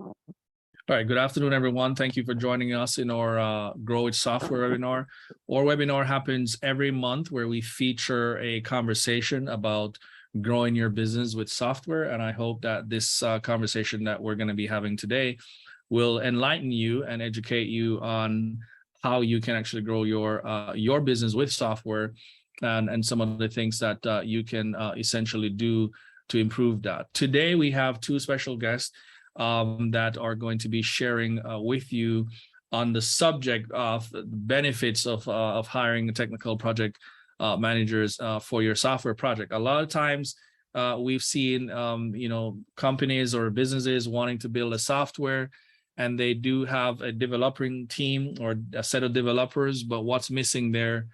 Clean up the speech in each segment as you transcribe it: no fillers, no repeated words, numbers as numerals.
All right, good afternoon, everyone. Thank you for joining us in our Grow It Software webinar. Our webinar happens every month where we feature a conversation about growing your business with software. And I hope that this conversation that we're going to be having today will enlighten you and educate you on how you can actually grow your business with software and some of the things that you can essentially do to improve that. Today, we have two special guests that are going to be sharing with you on the subject of the benefits of hiring technical project managers for your software project. A lot of times we've seen companies or businesses wanting to build a software, and they do have a developing team or a set of developers, but what's missing there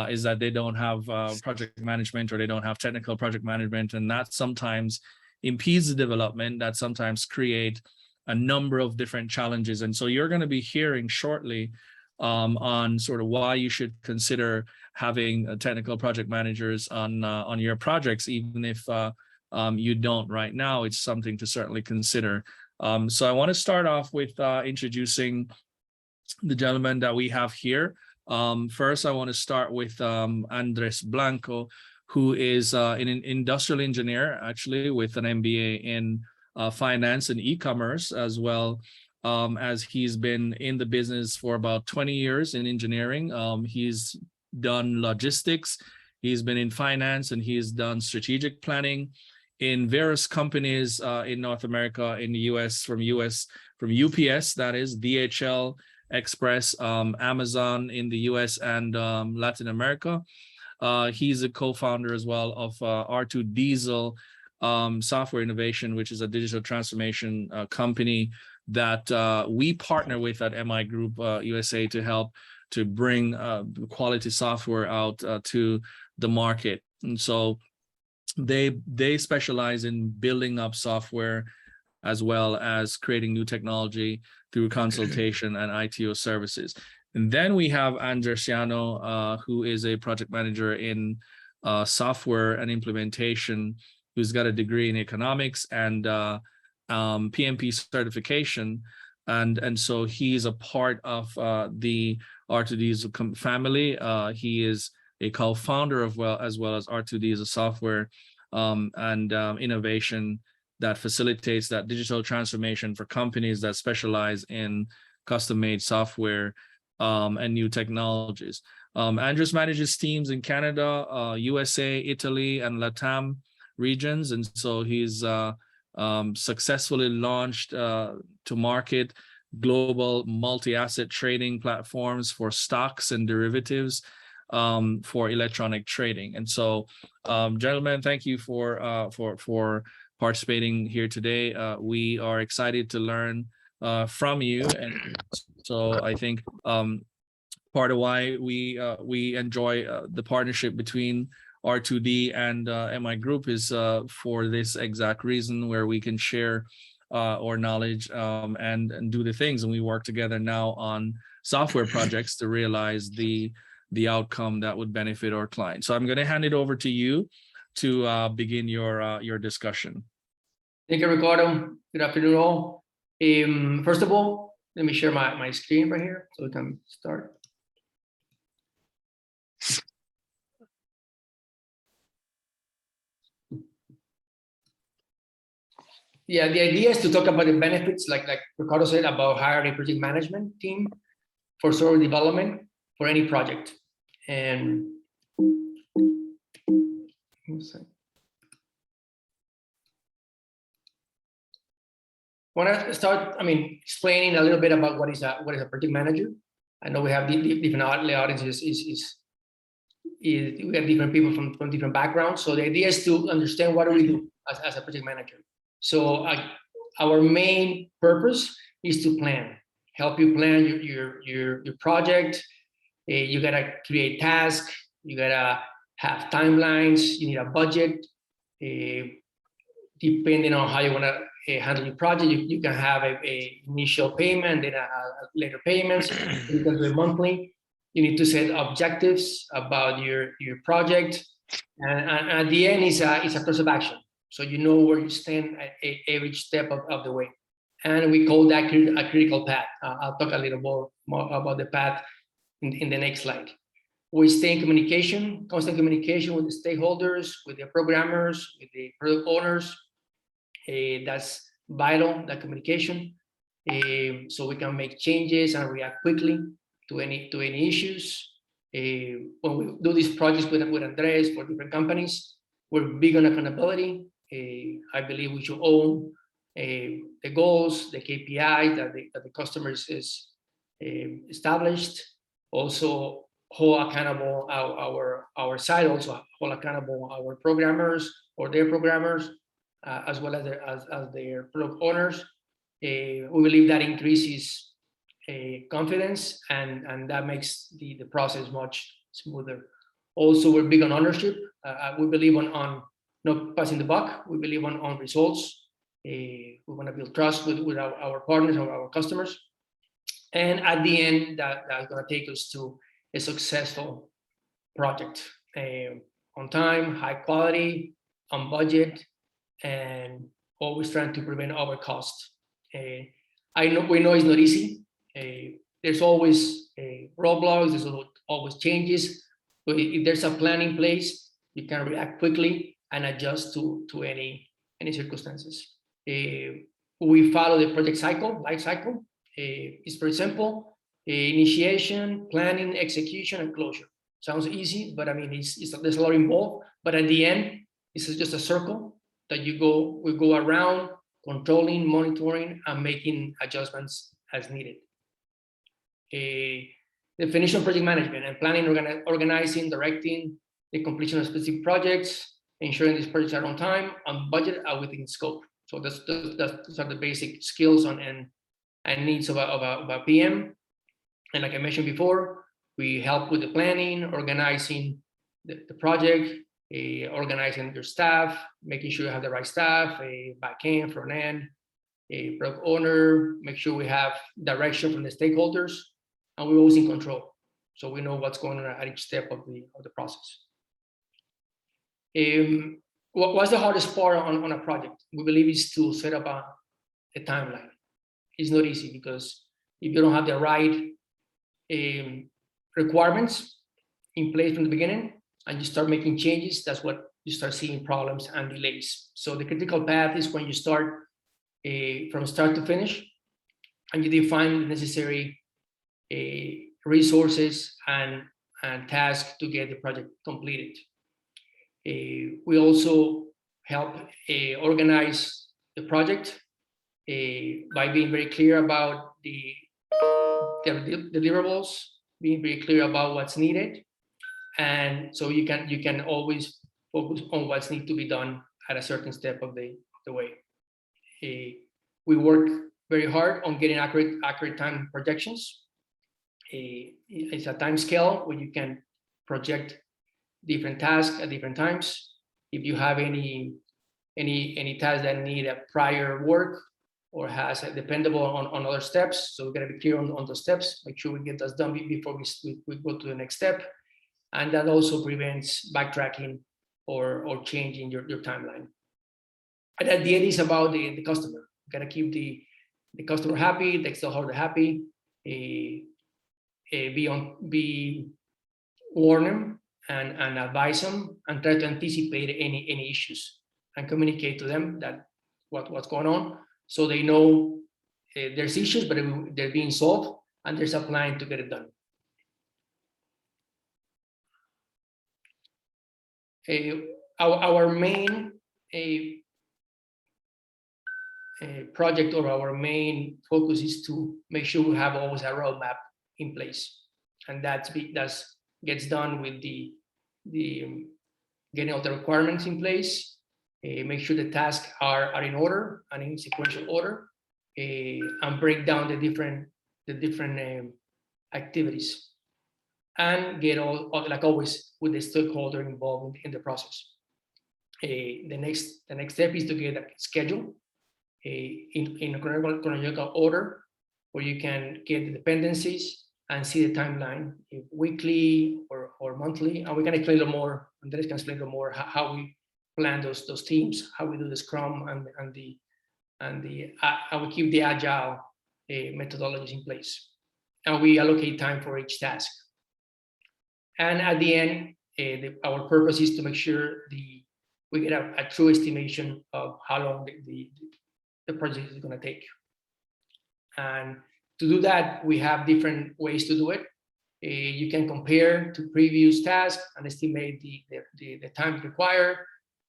is that they don't have project management, or they don't have technical project management, and that sometimes impedes the development, that sometimes create a number of different challenges. And so you're going to be hearing shortly on sort of why you should consider having technical project managers on your projects, even if you don't right now. It's something to certainly consider. So I want to start off with introducing the gentleman that we have here. First, I want to start with Andres Blanco, who is an industrial engineer, actually, with an MBA in finance and e-commerce, as well as he's been in the business for about 20 years in engineering. He's done logistics, he's been in finance, and he's done strategic planning in various companies in North America, in the US, from UPS, that is, DHL, Express, Amazon in the US and Latin America. He's a co-founder as well of R2 Diesel Software Innovation, which is a digital transformation company that we partner with at MI Group USA to help to bring quality software out to the market. And so they specialize in building up software as well as creating new technology through consultation and ITO services. And then we have Andresiano, who is a project manager in software and implementation, who's got a degree in economics and PMP certification. And so he's a part of the R2 Diesel family. He is a co-founder of as well as R2 Diesel Software and innovation that facilitates that digital transformation for companies that specialize in custom-made software and new technologies. Andres manages teams in Canada, USA, Italy, and LATAM regions. And so he's successfully launched to market global multi-asset trading platforms for stocks and derivatives for electronic trading. And so, gentlemen, thank you for participating here today. We are excited to learn from you. And so I think part of why we enjoy the partnership between R2D and MI Group is for this exact reason, where we can share our knowledge and do the things. And we work together now on software projects to realize the outcome that would benefit our clients. So I'm going to hand it over to you to begin your discussion. Thank you, Ricardo. Good afternoon, all. First of all, let me share my screen right here so we can start. Yeah, the idea is to talk about the benefits, like Ricardo said, about hiring a project management team for software development for any project. And when I start, explaining a little bit about what is a project manager. I know we have different audiences. We have different people from different backgrounds. So the idea is to understand what do we do as a project manager. So our main purpose is to plan, help you plan your project. You gotta create tasks. You gotta have timelines. You need a budget. Depending on how you wanna handle your project, you can have a initial payment, then a later payments. You can do it monthly. You need to set objectives about your project, and at the end is a course of action. So you know where you stand at every step of the way. and we call that a critical path. I'll talk a little more about the path in the next slide. We stay in communication, constant communication with the stakeholders, with the programmers, with the product owners. That's vital, that communication, so we can make changes and react quickly to any issues. When we do these projects with Andres for different companies, we're big on accountability. I believe we should own the goals, the KPI that the customers is established. Also hold accountable our side, also hold accountable our programmers or their programmers, as well as their product owners. We believe that increases confidence, and that makes the process much smoother. Also, we're big on ownership. We believe on not passing the buck. We believe on results. We want to build trust with our partners or our customers. And at the end, that's going to take us to a successful project, on time, high quality, on budget, and always trying to prevent overcost. We know it's not easy. There's always roadblocks. There's always changes. But if there's a plan in place, you can react quickly and adjust to any circumstances. We follow the project life cycle. It's pretty simple. Initiation, planning, execution, and closure. Sounds easy, but I mean, there's a lot involved. But at the end, this is just a circle that we go around, controlling, monitoring, and making adjustments as needed. Definition of project management and planning, organizing, directing the completion of specific projects, ensuring these projects are on time, on budget, and within scope. So those are the basic skills and needs of a PM. And like I mentioned before, we help with the planning, organizing the project, organizing your staff, making sure you have the right staff, a back end, front end, a product owner, make sure we have direction from the stakeholders, and we're always in control. So we know what's going on at each step of the process. What's the hardest part on a project? We believe is to set up a timeline. It's not easy because if you don't have the right requirements in place from the beginning and you start making changes, that's what you start seeing problems and delays. So the critical path is when you start from start to finish and you define the necessary resources and tasks to get the project completed. We also help organize the project by being very clear about the deliverables, being very clear about what's needed, and so you can always focus on what's need to be done at a certain step of the way. We work very hard on getting accurate time projections. It's a time scale where you can project different tasks at different times. If you have any tasks that need a prior work or has a dependable on other steps, so we gotta be clear on the steps, make sure we get those done before we go to the next step. And that also prevents backtracking or changing your timeline. And at the end, it's about the customer. You gotta keep the customer happy, the stakeholder happy, warn them and advise them and try to anticipate any issues and communicate to them that what's going on, so they know there's issues, but they're being solved and there's a plan to get it done. Our main project or our main focus is to make sure we have always a roadmap in place, and that gets done with the getting all the requirements in place, make sure the tasks are in order and in sequential order, and break down the different activities, and get all like always with the stakeholder involved in the process. The next step is to get a schedule in a chronological order where you can get the dependencies and see the timeline, weekly or monthly. And we can explain a little more, Andres can explain a little more how we plan those teams, how we do the Scrum and and we keep the agile methodologies in place, and we allocate time for each task. And at the end, our purpose is to make sure we get a true estimation of how long the project is going to take. And to do that, we have different ways to do it. You can compare to previous tasks and estimate the time required.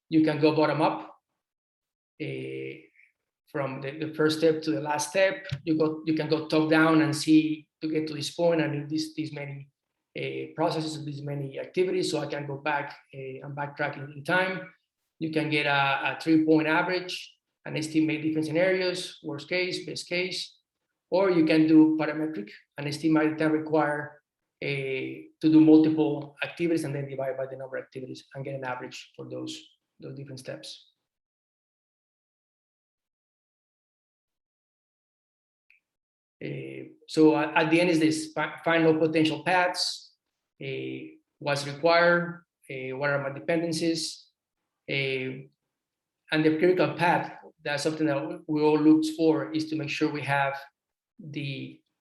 You can go bottom up, from the first step to the last step. You can go top down and see, to get to this point, I need these many processes, these many activities, so I can go back and backtrack in time. You can get a 3-point average and estimate different scenarios, worst case, best case, or you can do parametric and estimate the time required to do multiple activities, and then divide by the number of activities and get an average for those different steps. So at the end is this: find all potential paths, what's required, what are my dependencies, and the critical path. That's something that we all look for, is to make sure we have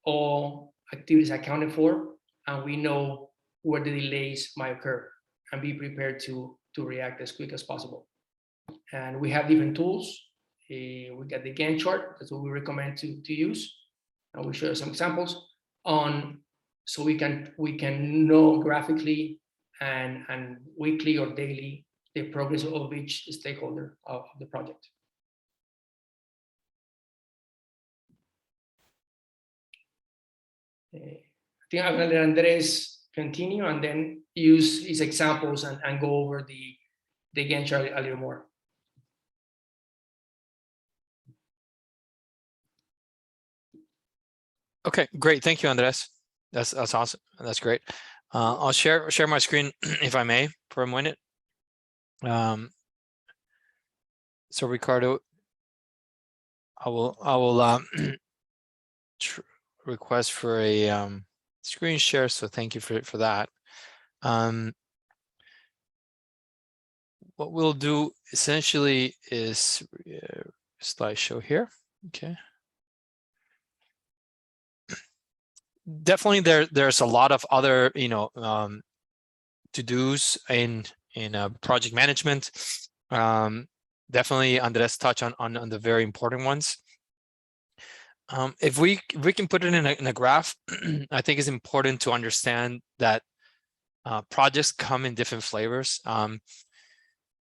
all activities accounted for, and we know where the delays might occur, and be prepared to react as quick as possible. And we have different tools. We got the Gantt chart. That's what we recommend to use. And we'll show you some examples so we can know graphically and weekly or daily the progress of each stakeholder of the project. I think I'm going to let Andres continue and then use his examples and go over the Gantt chart a little more. Okay, great. Thank you, Andres. That's awesome. That's great. I'll share my screen if I may for a minute. So Ricardo, I will request for a screen share. So thank you for that. What we'll do essentially is slideshow here. Okay. Definitely there's a lot of other to-dos in project management. Definitely Andres touched on the very important ones. If we can put it in a graph, I think it's important to understand that projects come in different flavors.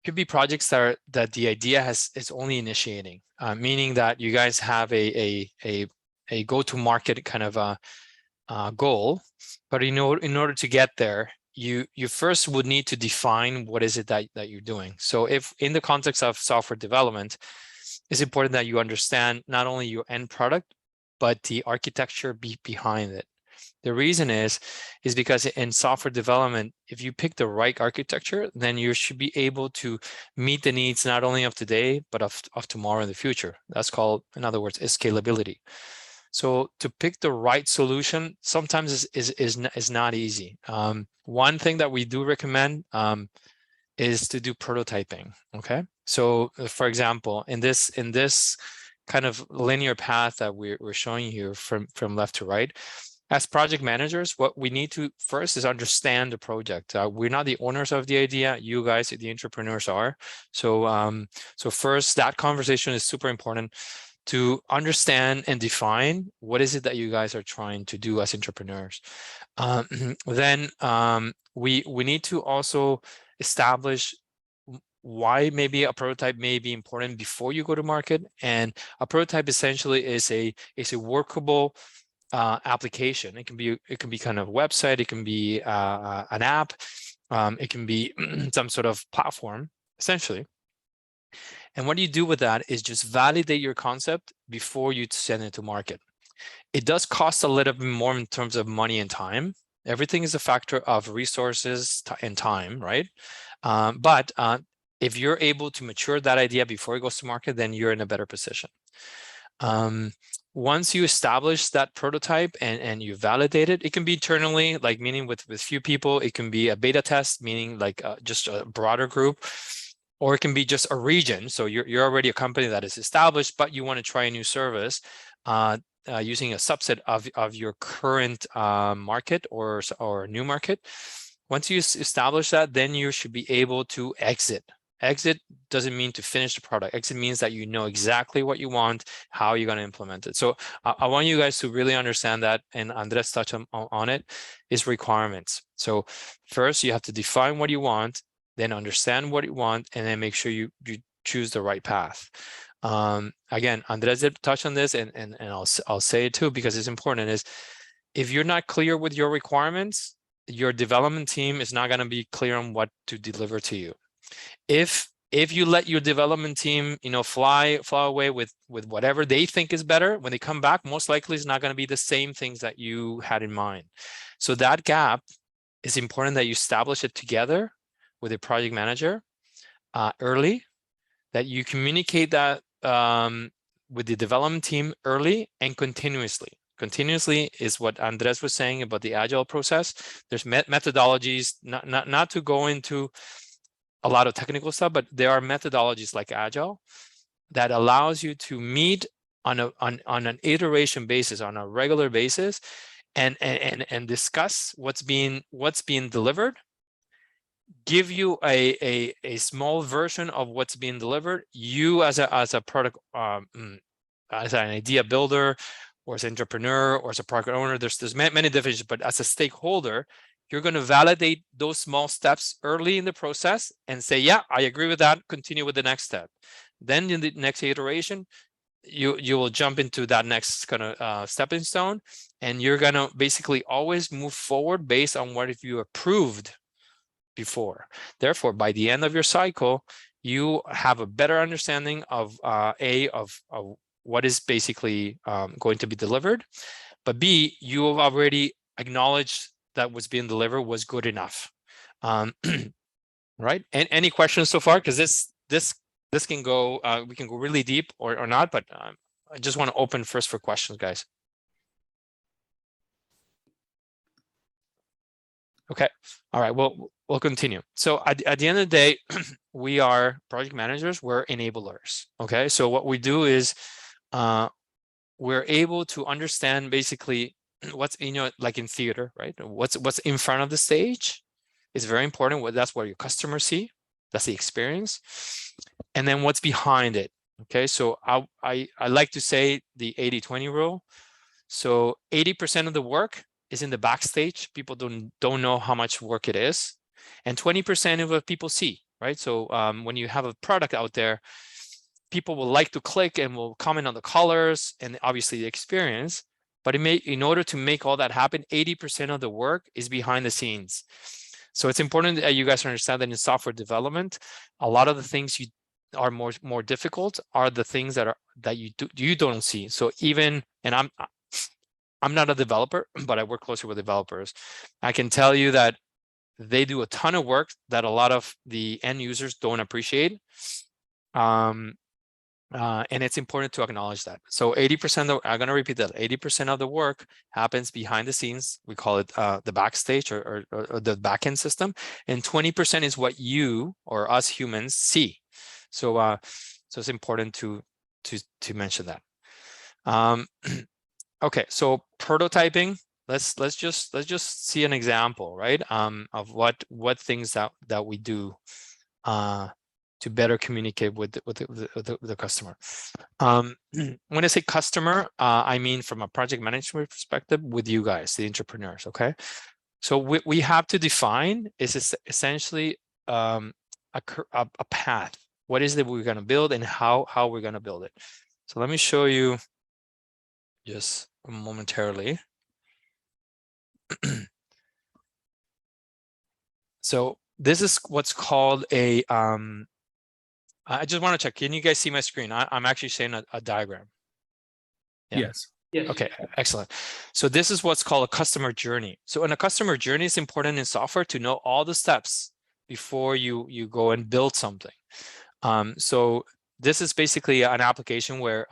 Could be projects that the idea is only initiating, meaning that you guys have a go-to-market kind of a goal, but in order to get there, you first would need to define what is it that you're doing. So if in the context of software development, it's important that you understand not only your end product, but the architecture behind it. The reason is because in software development, if you pick the right architecture, then you should be able to meet the needs not only of today, but of tomorrow in the future. That's called, in other words, scalability. So to pick the right solution sometimes is not easy. One thing that we do recommend is to do prototyping. Okay, so for example, in this kind of linear path that we're showing you from left to right, as project managers, what we need to first is understand the project. We're not the owners of the idea. You guys, the entrepreneurs, are. So first, that conversation is super important, to understand and define what is it that you guys are trying to do as entrepreneurs. Then we need to also establish why maybe a prototype may be important before you go to market. And a prototype essentially is a workable application. It can be kind of a website, it can be an app, it can be some sort of platform, essentially. And what you do with that is just validate your concept before you send it to market. It does cost a little bit more in terms of money and time. Everything is a factor of resources and time, right? But if you're able to mature that idea before it goes to market, then you're in a better position. Once you establish that prototype and you validate it, it can be internally, like meaning with few people. It can be a beta test, meaning like just a broader group. or it can be just a region. So you're already a company that is established, but you want to try a new service using a subset of your current market or new market. Once you establish that, then you should be able to exit. Exit doesn't mean to finish the product. Exit means that you know exactly what you want, how you're going to implement it. So I want you guys to really understand that, and Andres touched on it, is requirements. So first you have to define what you want, then understand what you want, and then make sure you choose the right path. Again, Andres did touch on this, and I'll say it too, because it's important, is if you're not clear with your requirements, your development team is not going to be clear on what to deliver to you. If you let your development team, fly away with whatever they think is better, when they come back, most likely it's not going to be the same things that you had in mind. So that gap is important, that you establish it together with a project manager early, that you communicate that with the development team early and continuously. Continuously is what Andres was saying about the agile process. There's methodologies, not to go into a lot of technical stuff, but there are methodologies like agile that allows you to meet on an iteration basis, on a regular basis, and discuss what's being delivered, give you a small version of what's being delivered. You as a product, as an idea builder, or as an entrepreneur, or as a product owner, there's many definitions, but as a stakeholder, you're going to validate those small steps early in the process and say, yeah, I agree with that, continue with the next step. Then in the next iteration, you will jump into that next kind of stepping stone, and you're going to basically always move forward based on what you approved before. Therefore, by the end of your cycle, you have a better understanding of what is basically going to be delivered, but B, you have already acknowledged that what's being delivered was good enough. Right? And any questions so far? Because this can go, we can go really deep or not, but I just want to open first for questions, guys. Okay. All right. Well, we'll continue. So at the end of the day, we are project managers. We're enablers. Okay. So what we do is we're able to understand basically what's, like in theater, right? What's in front of the stage is very important. That's what your customers see. That's the experience. And then what's behind it. Okay. So I like to say the 80-20 rule. So 80% of the work is in the backstage. People don't know how much work it is. And 20% of what people see, right? So when you have a product out there, people will like to click and will comment on the colors and obviously the experience. But in order to make all that happen, 80% of the work is behind the scenes. So it's important that you guys understand that in software development, a lot of the things you are more difficult are the things that you don't see. So even, and I'm not a developer, but I work closely with developers. I can tell you that they do a ton of work that a lot of the end users don't appreciate. And it's important to acknowledge that. So 80%, I'm going to repeat that, 80% of the work happens behind the scenes. We call it the backstage or the backend system. And 20% is what you or us humans see. So it's important to mention that. Okay, so prototyping. Let's just see an example, right? Of what things that we do to better communicate with the customer. When I say customer, I mean from a project management perspective with you guys, the entrepreneurs. Okay, so we have to define is essentially a path. What is it we're going to build and how we're going to build it? So let me show you just momentarily. So this is what's called a I just want to check. Can you guys see my screen? I'm actually saying a diagram. Yeah. Yes. Yes. Okay, excellent. So this is what's called a customer journey. So in a customer journey, it's important in software to know all the steps before you go and build something. So this is basically an application where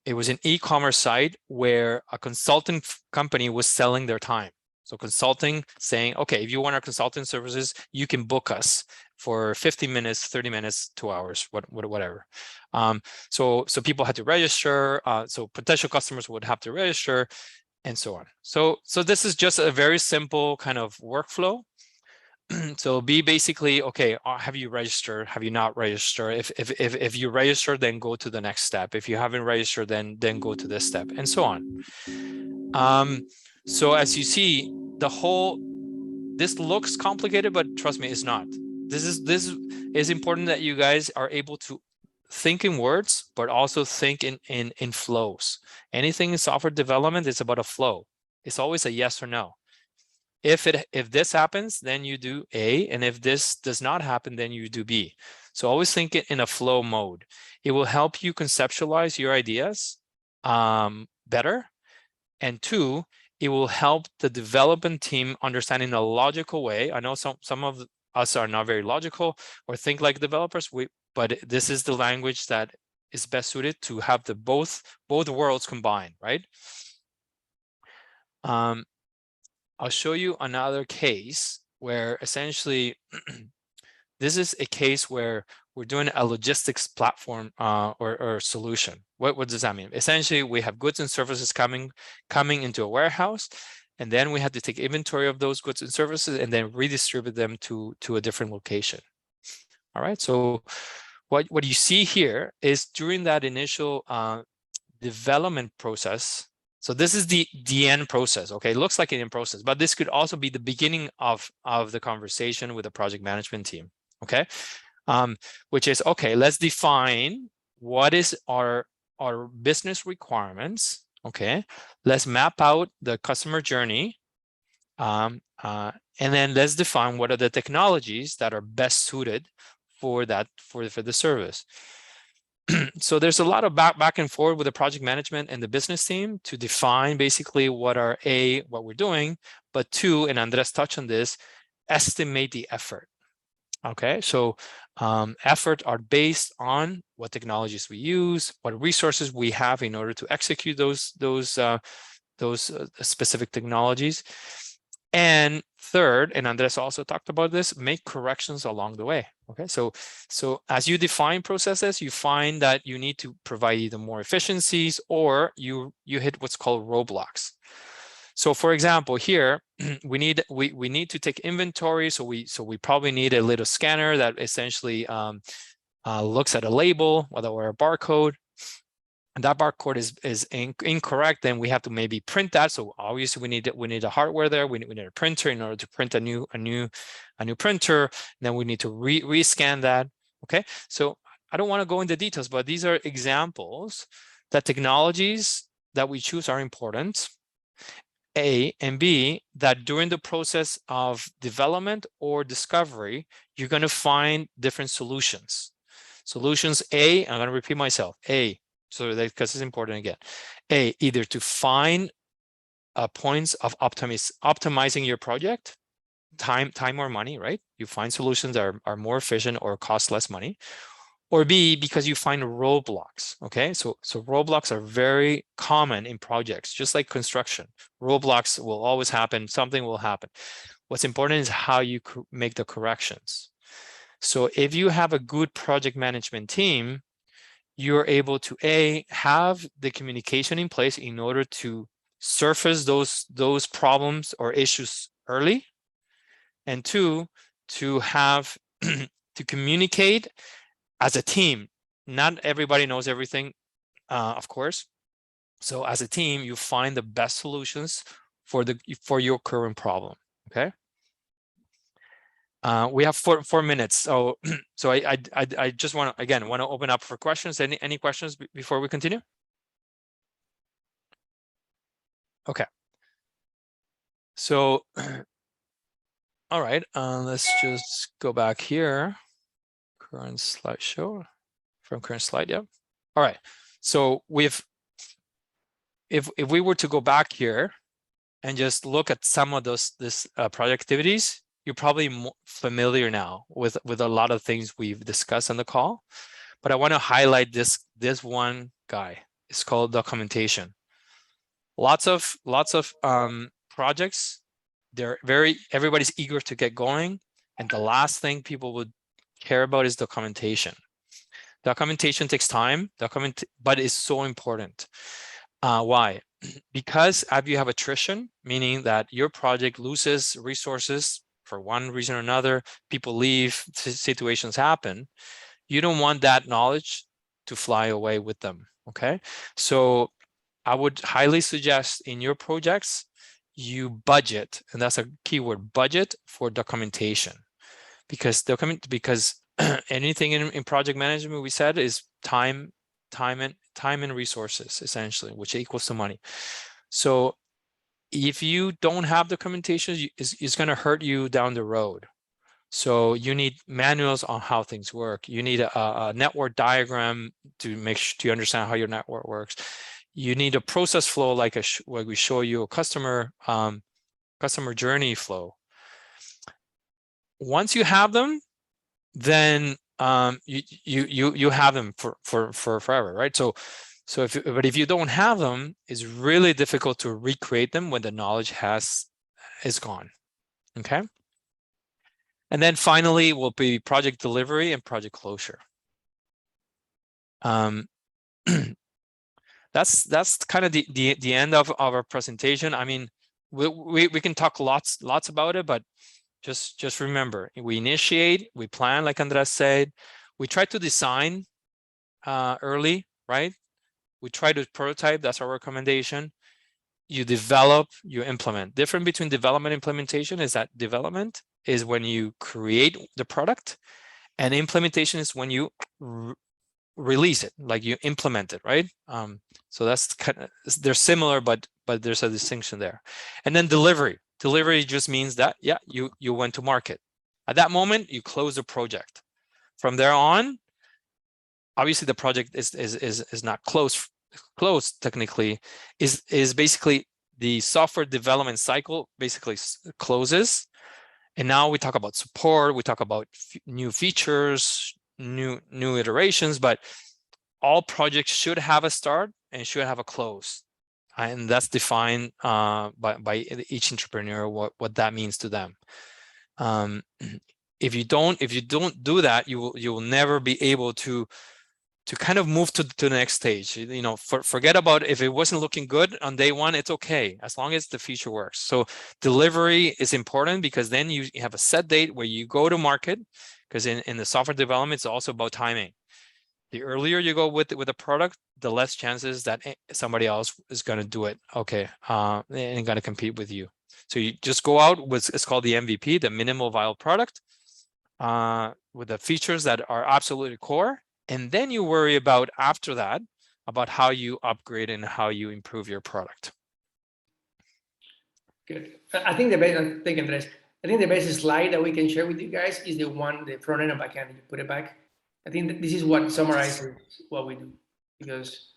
it was an e-commerce site where a consulting company was selling their time. So consulting saying, okay, if you want our consulting services, you can book us for 50 minutes, 30 minutes, 2 hours, whatever. So people had to register. So potential customers would have to register, and so on. So this is just a very simple kind of workflow. So be basically, okay, have you registered? Have you not registered? If you register, then go to the next step. If you haven't registered, then go to this step, and so on. So as you see, this looks complicated, but trust me, it's not. This is important that you guys are able to think in words, but also think in flows. Anything in software development is about a flow. It's always a yes or no. If this happens, then you do A, and if this does not happen, then you do B. So always think it in a flow mode. It will help you conceptualize your ideas better. And 2, it will help the development team understand in a logical way. I know some of us are not very logical or think like developers, but this is the language that is best suited to have the both worlds combined, right? I'll show you another case where essentially this is a case where we're doing a logistics platform or solution. What does that mean? Essentially, we have goods and services coming into a warehouse, and then we have to take inventory of those goods and services and then redistribute them to a different location. All right. So what you see here is during that initial development process. So this is the end process. Okay, it looks like an end process, but this could also be the beginning of the conversation with the project management team. Okay, which is, okay, let's define what is our business requirements. Okay, let's map out the customer journey, and then let's define what are the technologies that are best suited for the service. So there's a lot of back and forth with the project management and the business team to define basically what we're doing, but 2, and Andres touched on this, estimate the effort. Okay, so effort are based on what technologies we use, what resources we have in order to execute those specific technologies. And 3rd, and Andres also talked about this, make corrections along the way. Okay, so as you define processes, you find that you need to provide either more efficiencies or you hit what's called roadblocks. So for example, here we need to take inventory. So we probably need a little scanner that essentially looks at a label, whether or a barcode. And that barcode is incorrect, then we have to maybe print that. So obviously we need a hardware there. We need a printer in order to print a new printer. Then we need to rescan that. Okay, so I don't want to go into details, but these are examples that technologies that we choose are important. A, and B, that during the process of development or discovery, you're going to find different solutions. Solutions A, I'm going to repeat myself, A, so that because it's important again. A, either to find points of optimizing your project, time or money, right? You find solutions that are more efficient or cost less money. Or B, because you find roadblocks. Okay, so roadblocks are very common in projects, just like construction. Roadblocks will always happen. Something will happen. What's important is how you make the corrections. So if you have a good project management team, you're able to have the communication in place in order to surface those problems or issues early, and 2, to have to communicate as a team. Not everybody knows everything, of course. So as a team, you find the best solutions for your current problem. Okay. We have 4 minutes, so I just want to open up for questions. Any questions before we continue? Okay. So, all right. Let's just go back here. Current slideshow from current slide. Yeah. All right. So if we were to go back here and just look at some of this project activities, you're probably more familiar now with a lot of things we've discussed on the call, but I want to highlight this one guy. It's called documentation. Lots of projects. Everybody's eager to get going, and the last thing people would care about is documentation. Documentation takes time, but it's so important. Why? Because if you have attrition, meaning that your project loses resources for one reason or another, people leave, situations happen, you don't want that knowledge to fly away with them, okay? So I would highly suggest in your projects, you budget, and that's a keyword, budget for documentation. Because anything in project management, we said, is time and resources, essentially, which equals to money. So if you don't have documentation, it's going to hurt you down the road. So you need manuals on how things work. You need a network diagram to make sure to understand how your network works. You need a process flow, like what we show you, a customer journey flow. Once you have them, then you have them for forever, right? So but if you don't have them, it's really difficult to recreate them when the knowledge is gone. Okay. And then finally will be project delivery and project closure. That's kind of the end of our presentation. I mean, we can talk lots about it, but just remember, we initiate, we plan, like Andres said, we try to design early, right? We try to prototype, that's our recommendation. You develop, you implement. Different between development and implementation is that development is when you create the product, and implementation is when you release it, like you implement it, right? So that's kind of, they're similar, but there's a distinction there. And then delivery just means that, yeah, you went to market. At that moment, you close the project. From there on, obviously the project is not closed technically, is basically the software development cycle basically closes. And now we talk about support, we talk about new features, new iterations, but all projects should have a start and should have a close. And that's defined by each entrepreneur, what that means to them. If you don't do that, you will never be able to kind of move to the next stage. You know, forget about if it wasn't looking good on day one, it's okay, as long as the feature works. So delivery is important, because then you have a set date where you go to market, because in the software development, it's also about timing. The earlier you go with a product, the less chances that somebody else is going to do it, okay, and going to compete with you. So you just go out with, it's called the MVP, the minimal viable product, with the features that are absolutely core. And then you worry about, after that, about how you upgrade and how you improve your product. Good. I think the best slide that we can share with you guys is the front end and back end. You put it back. I think that this is what summarizes what we do, because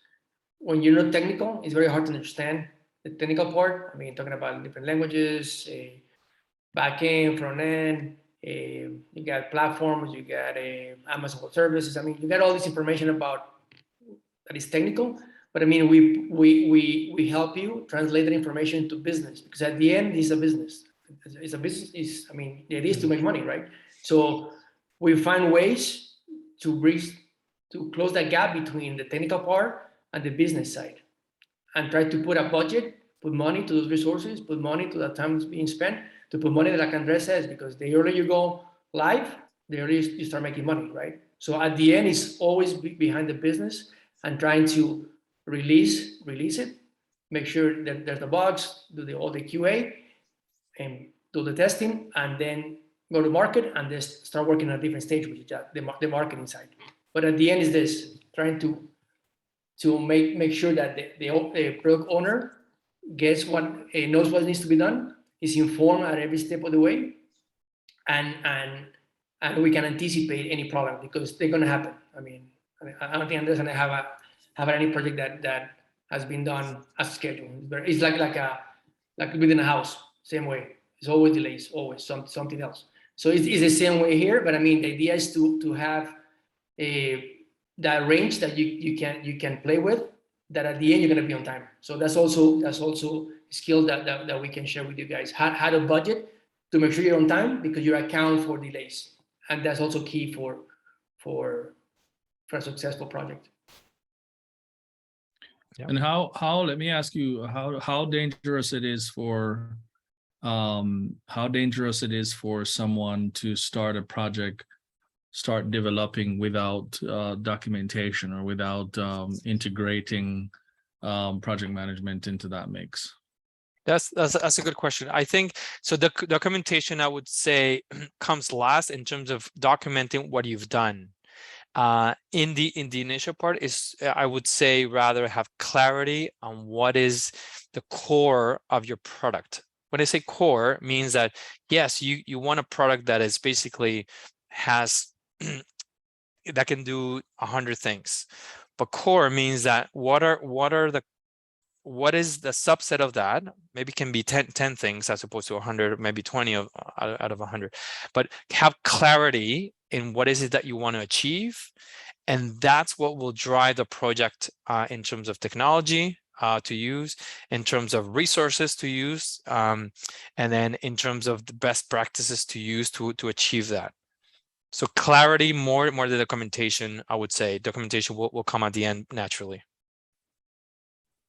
when you're not technical, it's very hard to understand the technical part. I mean, talking about different languages, back end, front end, you got platforms, you got Amazon Web Services. I mean, you got all this information about that is technical, but I mean, we help you translate that information to business, because at the end, it's a business. It's a business. I mean, the idea is to make money, right? So we find ways to close that gap between the technical part and the business side, and try to put a budget, put money to those resources, put money to the time that's being spent, to put money, like Andres says, because the earlier you go live, the earlier you start making money, right? So at the end, it's always behind the business and trying to release it, make sure that there's the bugs, do all the QA, and do the testing, and then go to market and just start working at a different stage, which is the marketing side. But at the end is this, trying to make sure that the product owner gets knows what needs to be done, is informed at every step of the way, and we can anticipate any problem, because they're going to happen. I mean, I don't think Andres and I have any project that has been done as scheduled. It's like within a house, same way. It's always delays, always something else. So it's the same way here, but I mean, the idea is to have that range that you can play with, that at the end you're going to be on time. So that's also a skill that we can share with you guys. How to budget to make sure you're on time, because you account for delays. and that's also key for a successful project. And how let me ask you how dangerous it is for someone to start a project, start developing without documentation or without integrating project management into that mix? That's a good question. I think so. The documentation, I would say, comes last in terms of documenting what you've done. In the initial part is, I would say, rather have clarity on what is the core of your product. When I say core, means that yes, you want a product that is basically has that can do 100 things, but core means that what is the subset of that? Maybe can be 10 things as opposed to 100, maybe 20 out of 100, but have clarity in what is it that you want to achieve. And that's what will drive the project in terms of technology to use, in terms of resources to use, and then in terms of the best practices to use to achieve that. So clarity more than documentation, I would say. Documentation will come at the end naturally.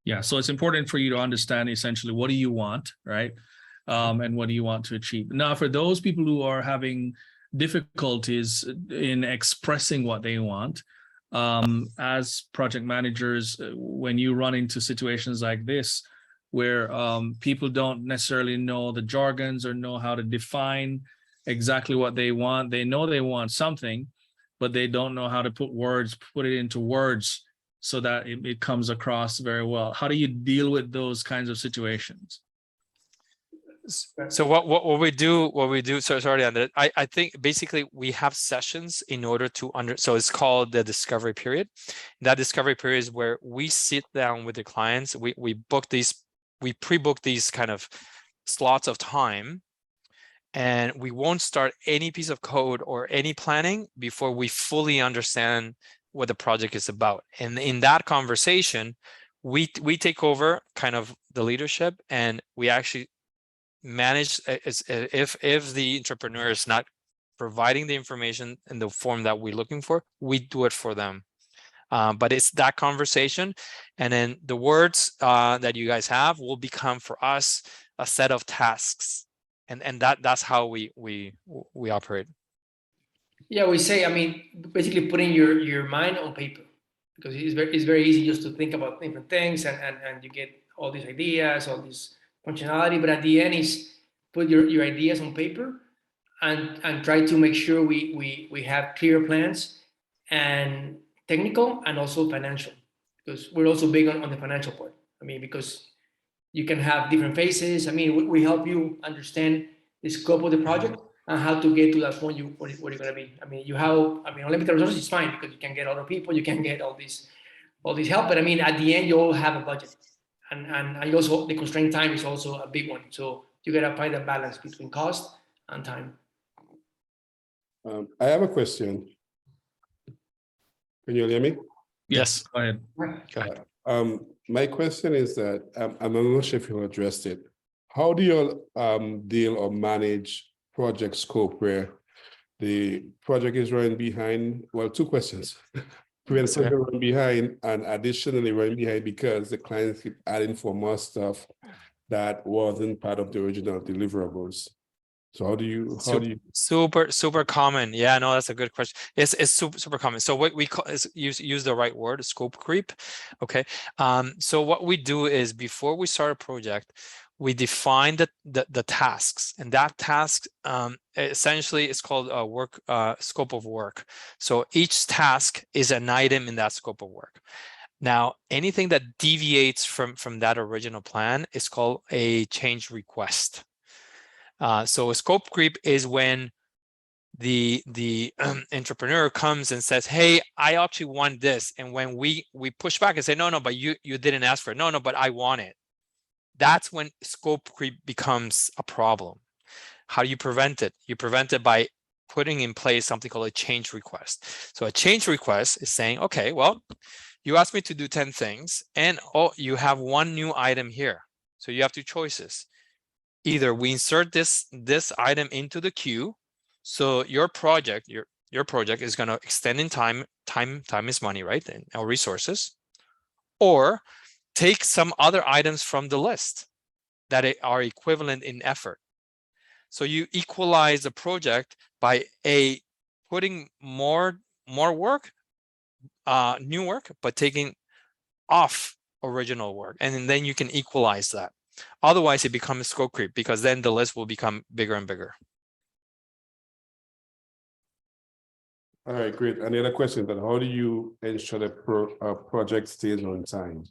Yeah, so it's important for you to understand essentially what do you want, right? And what do you want to achieve? Now, for those people who are having difficulties in expressing what they want, as project managers, when you run into situations like this, where people don't necessarily know the jargons or know how to define exactly what they want, they know they want something, but they don't know how to put it into words so that it comes across very well. How do you deal with those kinds of situations? So what we do, so sorry, Andre, I think basically we have sessions in order to so it's called the discovery period. That discovery period is where we sit down with the clients, we pre-book these kind of slots of time, and we won't start any piece of code or any planning before we fully understand what the project is about. And in that conversation, we take over kind of the leadership, and we actually manage if the entrepreneur is not providing the information in the form that we're looking for, we do it for them. But it's that conversation, and then the words that you guys have will become for us a set of tasks, and that's how we operate. Yeah, we say, I mean, basically putting your mind on paper, because it's very easy just to think about different things and you get all these ideas, all this functionality, but at the end is put your ideas on paper and try to make sure we have clear plans, and technical and also financial, because we're also big on the financial part. I mean, because you can have different phases. I mean, we help you understand the scope of the project and how to get to that point where you're going to be. I mean, unlimited resources is fine because you can get other people, you can get all this help. But I mean, at the end, you all have a budget, and also the constraint time is also a big one. So you got to find a balance between cost and time. I have a question. Can you hear me? Yes. Go ahead. Go ahead. My question is that I'm not sure if you addressed it. How do you deal or manage project scope where the project is running behind? Well, two questions. Running behind, and additionally running behind because the clients keep adding for more stuff that wasn't part of the original deliverables. So how do you super common? Yeah, no, that's a good question. It's super common. So what we call is use the right word, scope creep. Okay. So what we do is before we start a project, we define the tasks, and that task essentially is called a scope of work. So each task is an item in that scope of work. Now, anything that deviates from that original plan is called a change request. So a scope creep is when the entrepreneur comes and says, hey, I actually want this. And when we push back and say, no, but you didn't ask for it. No, but I want it. That's when scope creep becomes a problem. How do you prevent it? You prevent it by putting in place something called a change request. So a change request is saying, okay, well, you asked me to do 10 things, and you have one new item here. So you have two choices. Either we insert this item into the queue, So your project, your project is going to extend in time. Time is money, right? And our resources, or take some other items from the list that are equivalent in effort. So you equalize the project by putting more work, new work, but taking off original work, and then you can equalize that. Otherwise, it becomes scope creep, because then the list will become bigger and bigger. All right, great. And the other question, then, how do you ensure the project stays on time?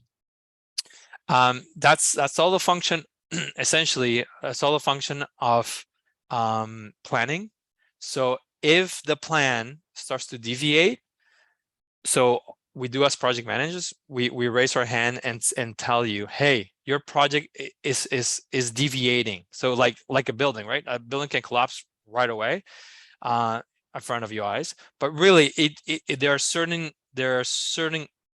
That's all the function. Essentially, it's all a function of planning. So if the plan starts to deviate, so we do as project managers, we raise our hand and tell you, hey, your project is deviating. So like a building, right? A building can collapse right away in front of your eyes, but really there are certain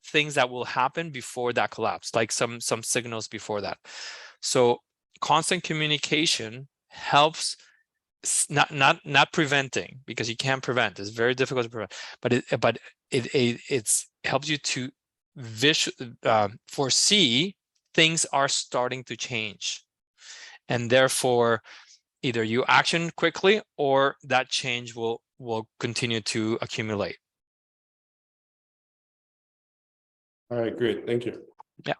things that will happen before that collapse, like some signals before that. So constant communication helps, not preventing, because you can't prevent. It's very difficult to prevent, but it helps you to foresee things are starting to change, and therefore either you action quickly or that change will continue to accumulate. All right, great. Thank you. Yeah.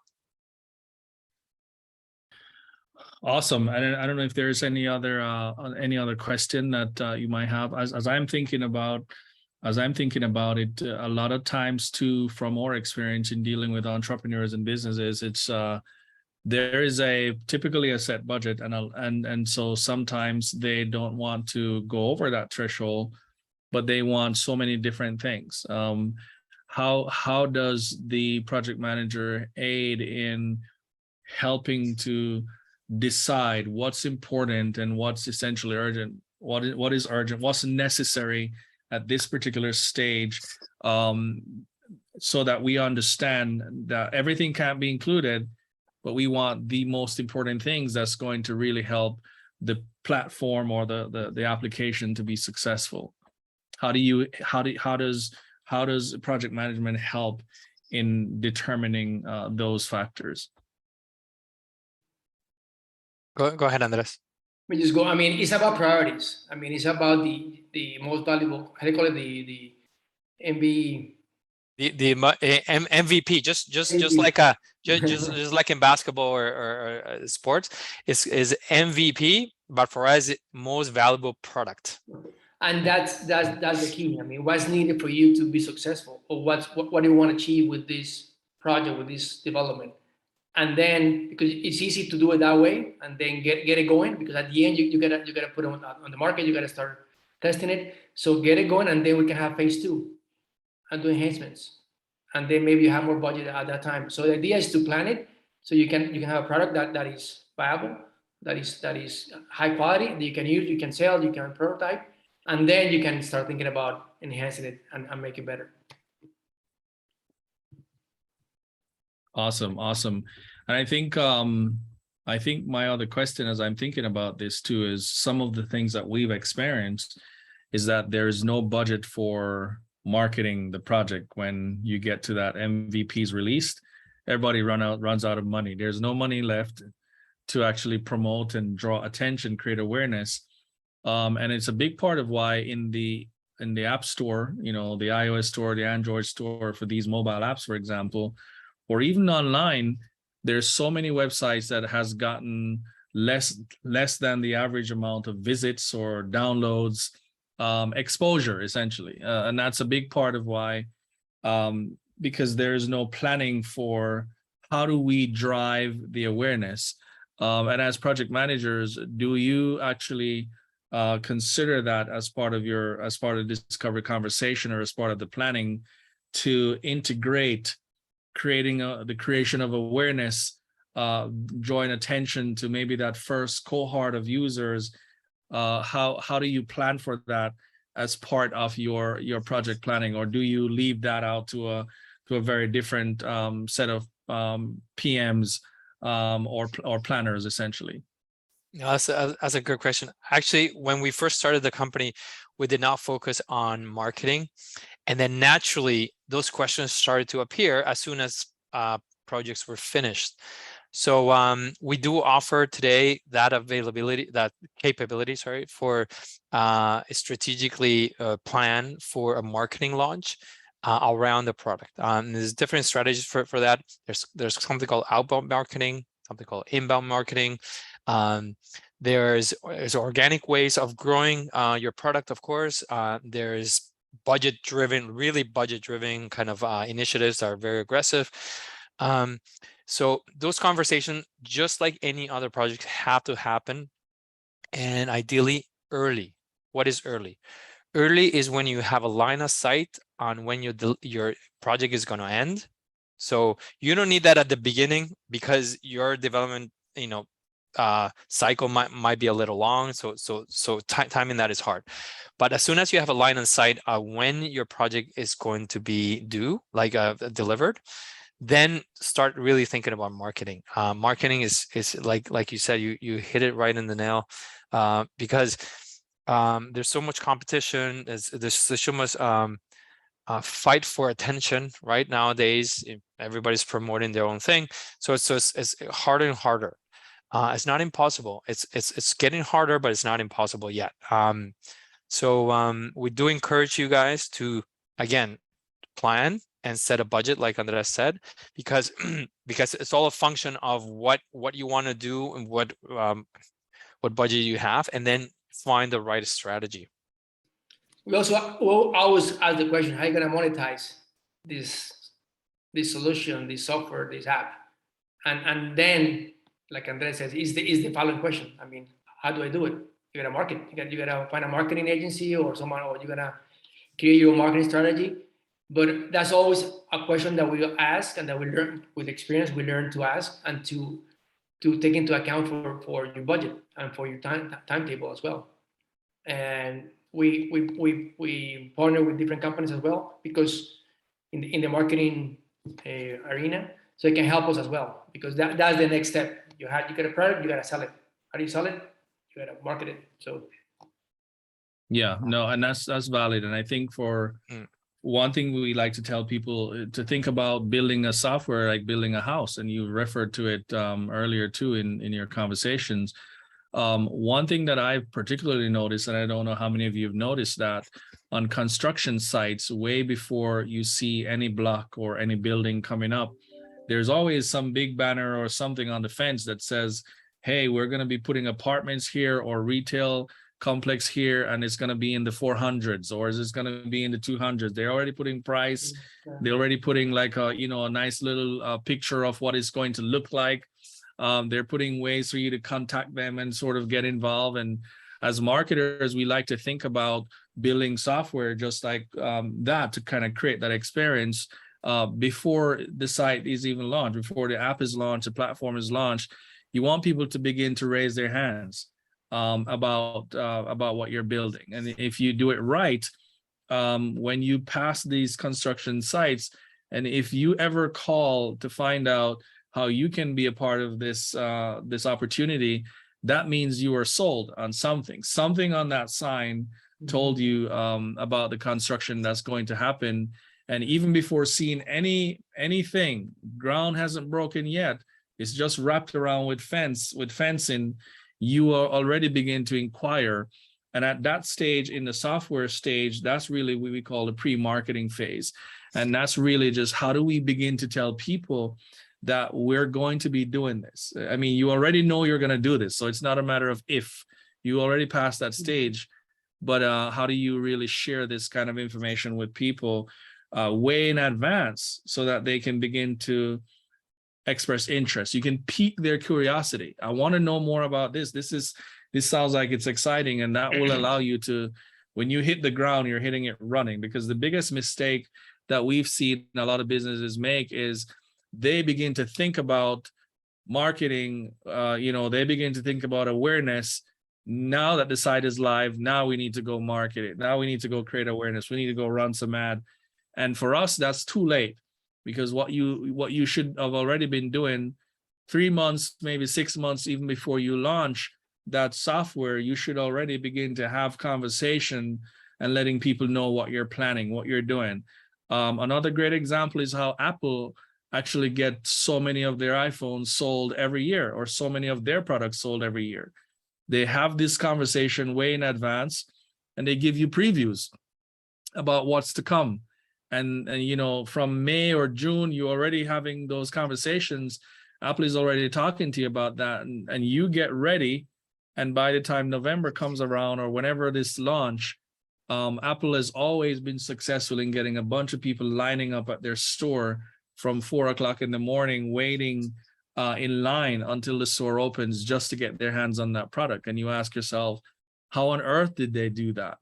Awesome. I don't know if there's any other question that you might have. As I'm thinking about it, a lot of times too, from our experience in dealing with entrepreneurs and businesses, it's there is typically a set budget, and so sometimes they don't want to go over that threshold, but they want so many different things. How does the project manager aid in helping to decide what's important and what's essentially urgent, what is urgent, what's necessary at this particular stage, so that we understand that everything can't be included, but we want the most important things that's going to really help the platform or the application to be successful? How does project management help in determining those factors? Go ahead, Andres. We just go. I mean, it's about priorities. I mean, it's about the most valuable. How do you call it? The MV. The MVP, just like in basketball or sports, is MVP, but for us, most valuable product. And that's the key. I mean, what's needed for you to be successful, or what do you want to achieve with this project, with this development? And then, because it's easy to do it that way, and then get it going, because at the end you gotta put it on the market, you gotta start testing it. So get it going, and then we can have phase 2 and do enhancements, and then maybe you have more budget at that time. So the idea is to plan it so you can have a product that is viable, that is high quality, that you can use, you can sell, you can prototype, and then you can start thinking about enhancing it and make it better. Awesome. And I think my other question, as I'm thinking about this too, is some of the things that we've experienced is that there is no budget for marketing the project. When you get to that MVP's released, everybody runs out of money. There's no money left to actually promote and draw attention, create awareness. And it's a big part of why in the App Store, the iOS store, the Android store for these mobile apps, for example, or even online, there's so many websites that has gotten less than the average amount of visits or downloads, exposure essentially. And that's a big part of why, because there's no planning for how do we drive the awareness. And as project managers, do you actually consider that as part of the discovery conversation, or as part of the planning, to integrate the creation of awareness, drawing attention to maybe that first cohort of users? How do you plan for that as part of your project planning, or do you leave that out to a very different set of PMs or planners essentially? No, that's a good question. Actually, when we first started the company, we did not focus on marketing. And then naturally, those questions started to appear as soon as projects were finished. So we do offer today that availability, that capability, sorry, for strategically plan for a marketing launch around the product. There's different strategies for that. There's something called outbound marketing, something called inbound marketing. There's organic ways of growing your product, of course. There's really budget-driven kind of initiatives that are very aggressive. So those conversations, just like any other project, have to happen, and ideally early. What is early? Early is when you have a line of sight on when your project is going to end. So you don't need that at the beginning, because your development, cycle might be a little long. So timing that is hard. But as soon as you have a line of sight when your project is going to be due, like delivered, then start really thinking about marketing. Marketing is like you said, you hit it right in the nail, because there's so much competition. There's so much fight for attention right nowadays. Everybody's promoting their own thing, so it's harder and harder. It's not impossible. It's getting harder, but it's not impossible yet. So we do encourage you guys to, again, plan and set a budget, like Andres said, because it's all a function of what you want to do and what budget you have, and then find the right strategy. We also always ask the question, how are you going to monetize this solution, this software, this app? And then, like Andres says, is the following question. I mean, how do I do it? You got to market. You got to find a marketing agency or someone, or you're going to create your marketing strategy. But that's always a question that we ask, and that we learn with experience. We learn to ask and to take into account for your budget and for your timetable as well. And we partner with different companies as well, because in the marketing arena, so it can help us as well, because that's the next step. You get a product, you gotta sell it. How do you sell it? You gotta market it. So Yeah, no, and that's valid. And I think for one thing we like to tell people to think about building a software like building a house, and you referred to it earlier too in your conversations. One thing that I've particularly noticed, and I don't know how many of you have noticed, that on construction sites, way before you see any block or any building coming up, there's always some big banner or something on the fence that says, hey, we're going to be putting apartments here or retail complex here, and it's going to be in the 400s, or is it going to be in the 200s? They're already putting price. They're already putting like a nice little picture of what it's going to look like. They're putting ways for you to contact them and sort of get involved. And as marketers, we like to think about building software just like that, to kind of create that experience before the site is even launched, before the app is launched, the platform is launched. You want people to begin to raise their hands about what you're building. And if you do it right, when you pass these construction sites, and if you ever call to find out how you can be a part of this opportunity, that means you are sold on something. Something on that sign told you about the construction that's going to happen. And even before seeing anything, ground hasn't broken yet, it's just wrapped around with fencing, you are already begin to inquire. And at that stage, in the software stage, that's really what we call the pre-marketing phase. And that's really just how do we begin to tell people that we're going to be doing this. I mean, you already know you're going to do this, so it's not a matter of if. You already passed that stage, but how do you really share this kind of information with people way in advance, so that they can begin to express interest? You can pique their curiosity. I want to know more about this. This sounds like it's exciting, and that will allow you to, when you hit the ground, you're hitting it running. Because the biggest mistake that we've seen a lot of businesses make is they begin to think about marketing, they begin to think about awareness. Now that the site is live, now we need to go market it. Now we need to go create awareness. We need to go run some ad. And for us, that's too late, because what you should have already been doing 3 months, maybe 6 months, even before you launch, that software, you should already begin to have conversation and letting people know what you're planning, what you're doing. Another great example is how Apple actually gets so many of their iPhones sold every year, or so many of their products sold every year. They have this conversation way in advance, and they give you previews about what's to come. And you know, from May or June, you're already having those conversations. Apple is already talking to you about that, and you get ready. And by the time November comes around, or whenever this launch, Apple has always been successful in getting a bunch of people lining up at their store from 4 o'clock in the morning, waiting in line until the store opens just to get their hands on that product. And you ask yourself, how on earth did they do that?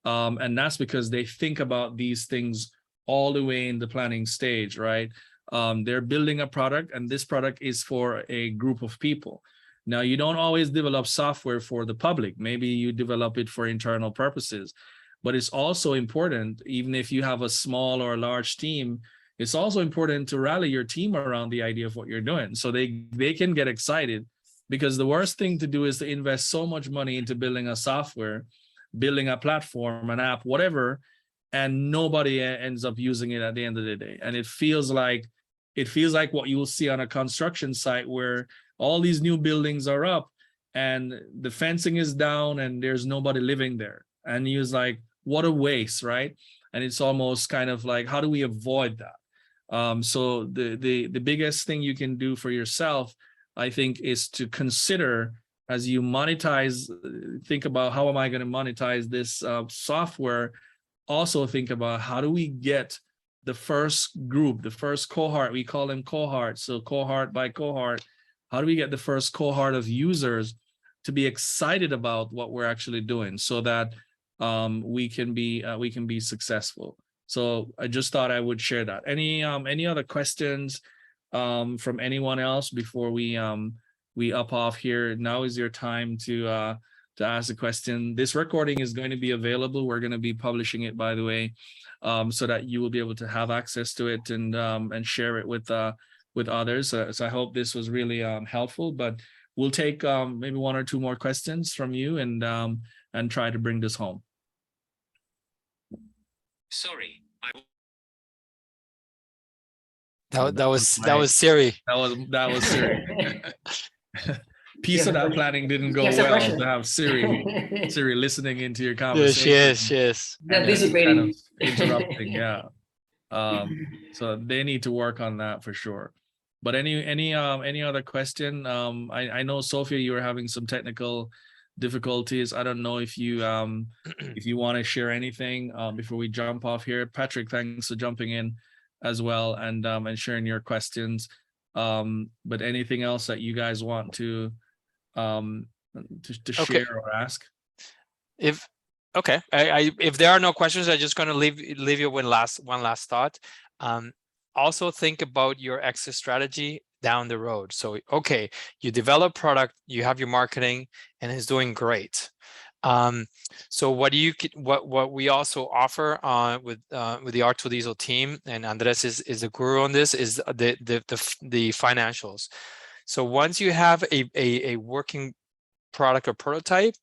And that's because they think about these things all the way in the planning stage, right? They're building a product, and this product is for a group of people. Now, you don't always develop software for the public. Maybe you develop it for internal purposes, but it's also important, even if you have a small or a large team, it's also important to rally your team around the idea of what you're doing, so they can get excited. Because the worst thing to do is to invest so much money into building a software, building a platform, an app, whatever, and nobody ends up using it at the end of the day. And it feels like what you will see on a construction site, where all these new buildings are up and the fencing is down and there's nobody living there. And you're like, what a waste, right? And it's almost kind of like, how do we avoid that? So the biggest thing you can do for yourself, I think, is to consider, as you monetize, think about, how am I going to monetize this software? Also think about, how do we get the first group, the first cohort, we call them cohorts, so cohort by cohort, how do we get the first cohort of users to be excited about what we're actually doing, so that we can be successful? So I just thought I would share that. Any other questions from anyone else before we up off here? Now is your time to ask a question. This recording is going to be available. We're going to be publishing it, by the way, so that you will be able to have access to it and share it with others. So I hope this was really helpful. But we'll take maybe 1 or 2 more questions from you and try to bring this home. Sorry, That was Siri. That was Siri. Piece of that planning didn't go Yes, a well question. to have Siri listening into your Yeah, conversation. she is. Not and then dissipating. kind of interrupting, yeah. So they need to work on that for sure. But any other question? I know, Sophia, you were having some technical difficulties. I don't know if you want to share anything before we jump off here. Patrick, thanks for jumping in as well and sharing your questions. But anything else that you guys want to share or ask? If there are no questions, I'm just going to leave you with one last thought. Also think about your exit strategy down the road. So, okay, you develop product, you have your marketing, and it's doing great. So what we also offer with the R2Diesel team, and Andres is a guru on this, is the financials. So once you have a working product or prototype,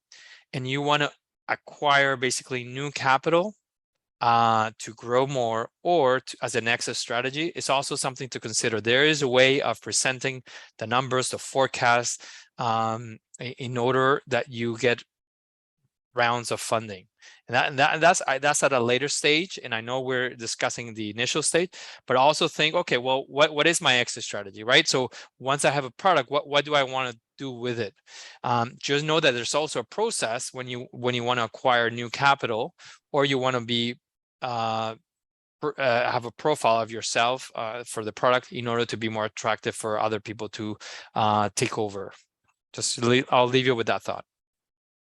and you want to acquire basically new capital to grow more, or as an exit strategy, it's also something to consider. There is a way of presenting the numbers, the forecast, in order that you get rounds of funding, and that's at a later stage. And I know we're discussing the initial stage, but also think, okay, well, what is my exit strategy, right? So once I have a product, what do I want to do with it? Just know that there's also a process when you want to acquire new capital, or you want to be have a profile of yourself for the product in order to be more attractive for other people to take over. I'll leave you with that thought.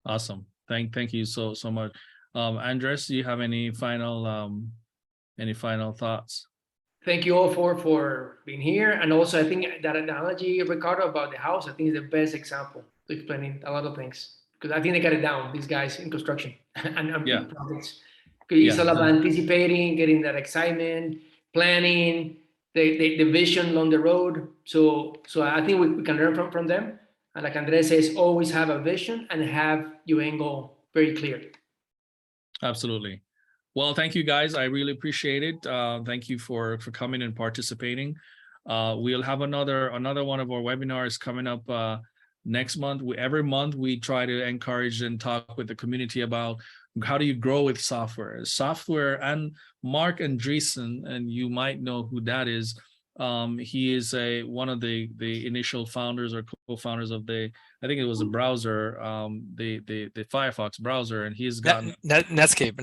Awesome. Thank you so much. Andres, do you have any final thoughts? Thank you all for being here. And also, I think that analogy, Ricardo, about the house, I think is the best example to explaining a lot of things, because I think they got it down, these guys in construction and Yeah. projects. It's all about anticipating, getting that excitement, planning, the vision along the road. So I think we can learn from them. And like Andres says, always have a vision and have your end goal very clear. Absolutely. Well, thank you guys. I really appreciate it. Thank you for coming and participating. We'll have another one of our webinars coming up next month. Every month we try to encourage and talk with the community about how do you grow with software. And Mark Andreessen, and you might know who that is. He is one of the initial founders or co-founders of I think it was a browser, the Firefox browser, and he's gotten Netscape.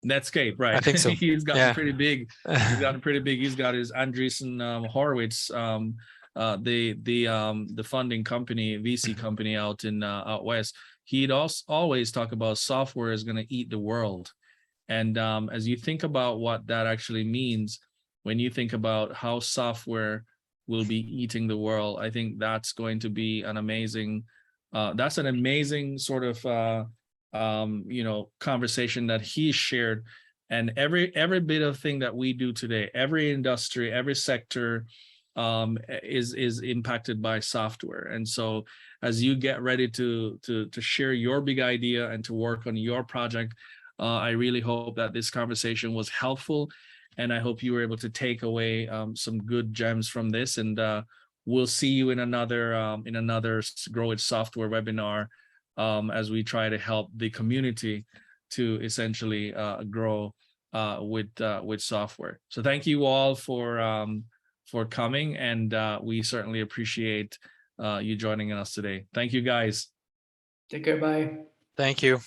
Netscape, right? I think so. He's gotten Yeah. pretty big. He's gotten pretty big. He's got his Andreessen Horowitz, the funding company, VC company out in out west. He'd also always talk about software is going to eat the world, and as you think about what that actually means, when you think about how software will be eating the world, I think that's going to be an amazing. That's an amazing sort of conversation that he shared. And every bit of thing that we do today, every industry, every sector is impacted by software. And so as you get ready to share your big idea and to work on your project, I really hope that this conversation was helpful, and I hope you were able to take away some good gems from this. And we'll see you in another Grow It Software webinar as we try to help the community to essentially grow with software. So thank you all for coming, and we certainly appreciate you joining us today. Thank you, guys. Take care. Bye. Thank you.